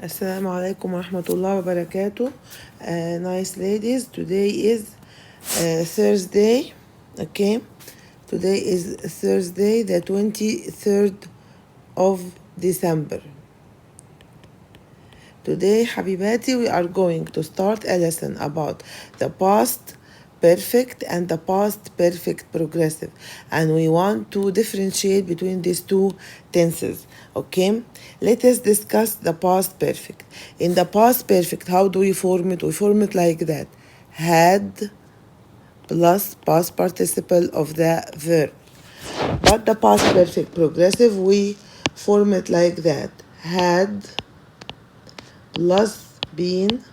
Assalamu alaikum wa rahmatullahi wa barakatuh. Nice ladies, today is Thursday. Okay, today is Thursday, the 23rd of December. Today, Habibati, we are going to start a lesson about the past perfect and the past perfect progressive, and we want to differentiate between these two tenses. Okay, let us discuss the past perfect. In the past perfect, how do we form it? We form it like that: had plus past participle of the verb. But the past perfect progressive, we form it like that: had plus been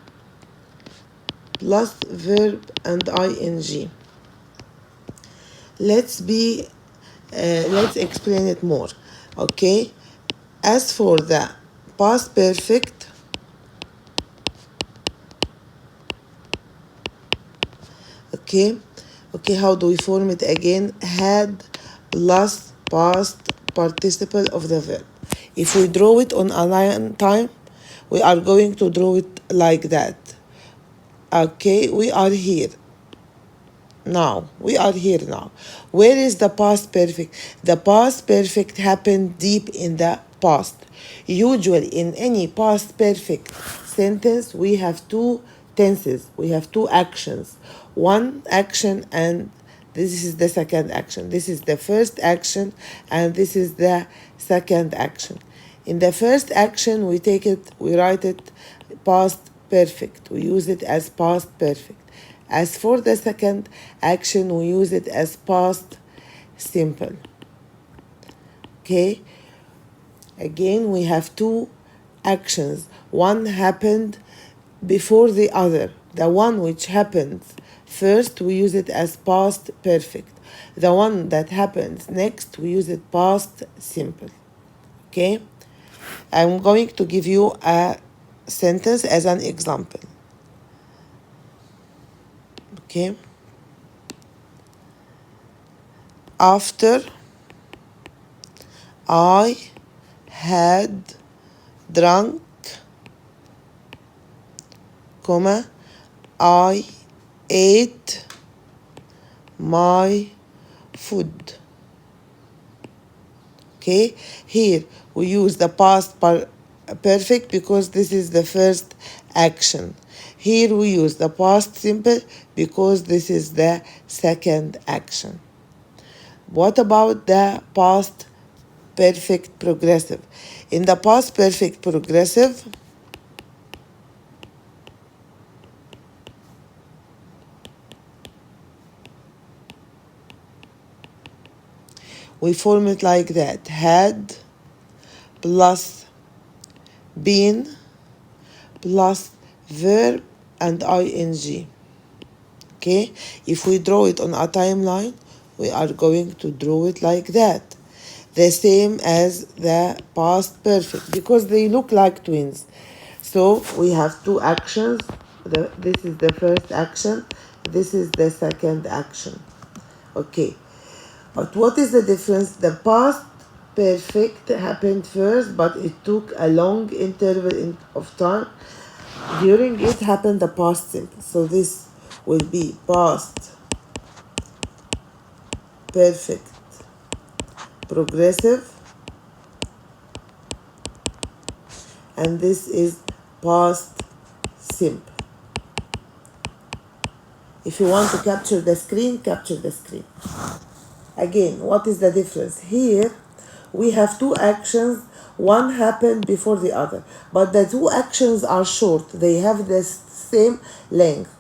plus verb and ing. Let's explain it more. Okay, as for the past perfect, okay, how do we form it again? Had plus past participle of the verb. If we draw it on a line time, we are going to draw it like that. Okay, we are here now. Where is the past perfect? The past perfect happened deep in the past. Usually in any past perfect sentence, we have two tenses, we have two actions. One action, and this is the second action. This is the first action and this is the second action. In the first action, we write it past perfect. We use it as past perfect. As for the second action, we use it as past simple. Okay? Again, we have two actions. One happened before the other. The one which happens first, we use it as past perfect. The one that happens next, we use it past simple. Okay? I'm going to give you a sentence as an example. Okay? After I had drunk, I ate my food. Okay, here we use the past perfect because this is the first action. Here we use the past simple because this is the second action. What about the past perfect progressive? In the past perfect progressive, we form it like that: had plus been plus verb and ing. Okay, if we draw it on a timeline, we are going to draw it like that, the same as the past perfect, because they look like twins. So we have two actions. This is the first action, this is the second action. Okay, but what is the difference? The past perfect happened first, but it took a long interval of time. During it happened the past simple. So this will be past perfect progressive, and this is past simple. If you want to capture the screen, capture the screen. Again, what is the difference? Here we have two actions, one happened before the other, but the two actions are short, they have the same length.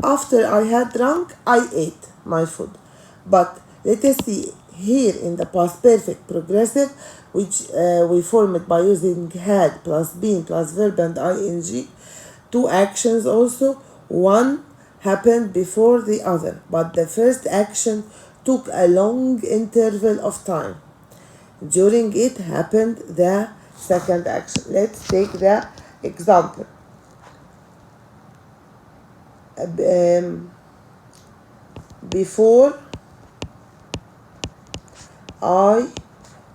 After I had drunk, I ate my food. But let us see here in the past perfect progressive, which we form it by using had plus been plus verb and ing. Two actions also. One happened before the other, but the first action took a long interval of time. During it happened the second action. Let's take the example. Before I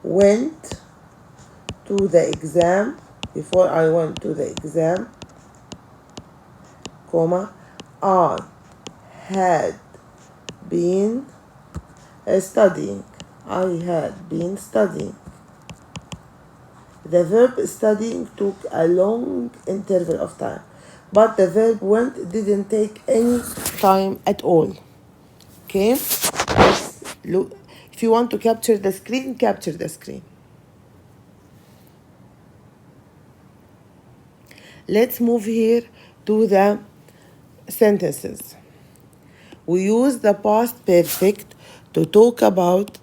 went to the exam, before I went to the exam, comma, I had been studying. I had been studying. The verb studying took a long interval of time, but the verb went didn't take any time at all. Okay? Look, if you want to capture the screen, capture the screen. Let's move here to the sentences. We use the past perfect to talk about.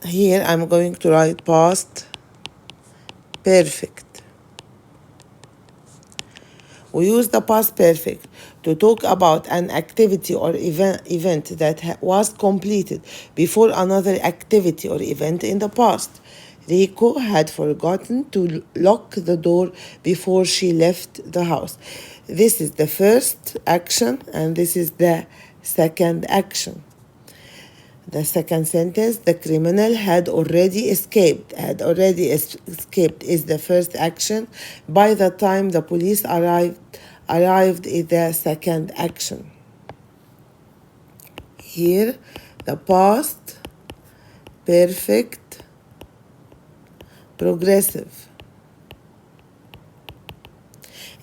Here I'm going to write past perfect. We use the past perfect to talk about an activity or event that was completed before another activity or event in the past. Rico had forgotten to lock the door before she left the house. This is the first action and this is the second action. The second sentence, the criminal had already escaped. Had already escaped is the first action. By the time the police arrived is the second action. Here, the past perfect progressive.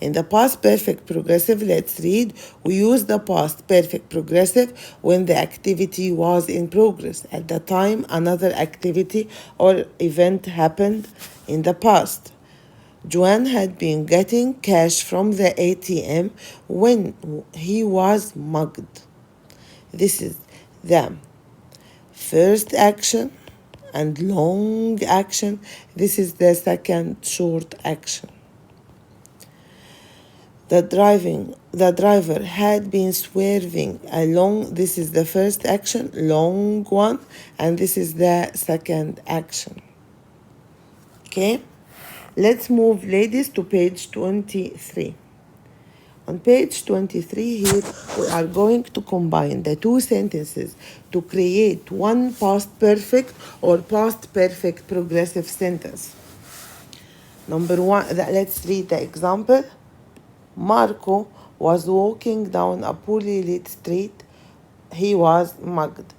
In the past perfect progressive, let's read. We use the past perfect progressive when the activity was in progress. At the time, another activity or event happened in the past. Juan had been getting cash from the ATM when he was mugged. This is the first action and long action. This is the second short action. The driver had been swerving along. This is the first action, long one, and this is the second action. Okay, let's move, ladies, to page 23. On page 23 here, we are going to combine the two sentences to create one past perfect or past perfect progressive sentence. Number one, let's read the example. Marco was walking down a poorly lit street. He was mugged.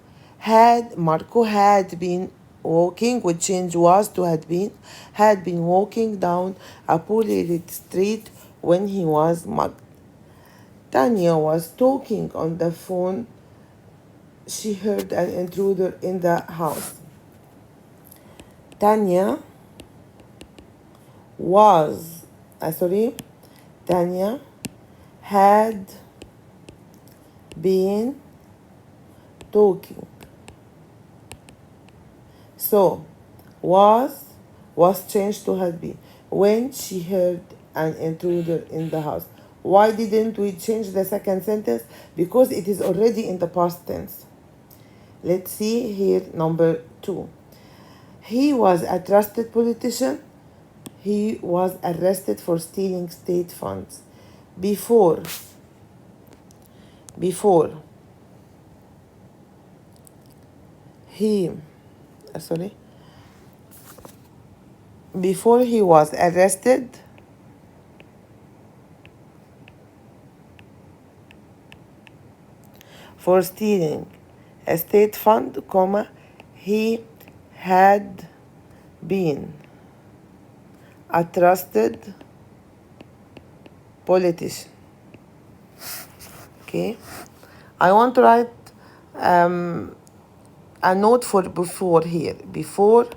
Marco had been walking, which change was to had been walking down a poorly lit street when he was mugged. Tanya was talking on the phone. She heard an intruder in the house. Tanya was, Tanya had been talking. So, was changed to had been when she heard an intruder in the house. Why didn't we change the second sentence? Because it is already in the past tense. Let's see here, number 2. He was a trusted politician. He was arrested for stealing state funds. Before he before he was arrested for stealing a state fund, comma, he had been a trusted politician. Okay, I want to write a note for before here. Before,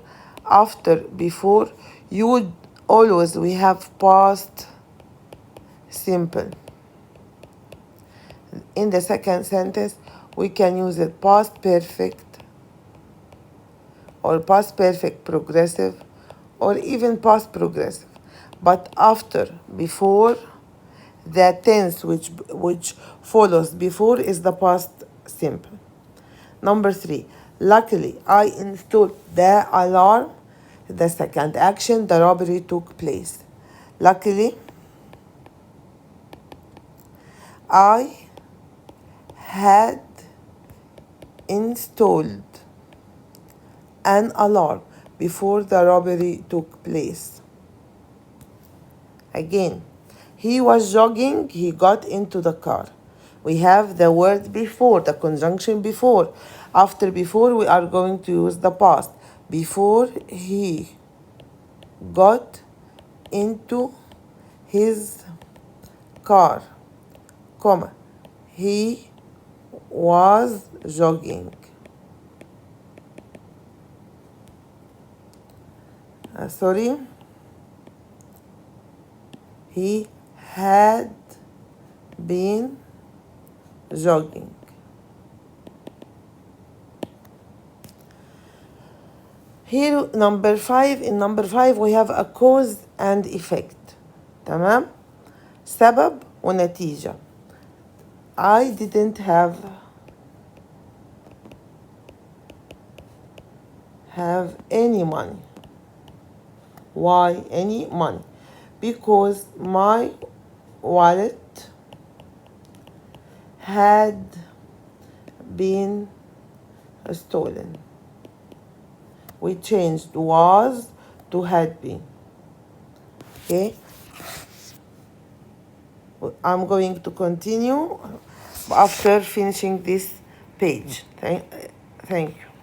after, before. You would always, we have past simple. In the second sentence, we can use it past perfect or past perfect progressive or even past progressive. But after, before, the tense which follows before is the past simple. Number 3, luckily I installed the alarm. The second action, the robbery took place. Luckily, I had installed an alarm before the robbery took place. Again, he was jogging, he got into the car. We have the word before, the conjunction before. After before, we are going to use the past. Before he got into his car, comma, he was jogging. Sorry. He had been jogging. Here number 5. In number 5 we have a cause and effect. تمام. سبب ونتيجة. I didn't have any money. Why any money? Because my wallet had been stolen. We changed was to had been. Okay. I'm going to continue after finishing this page. Thank you.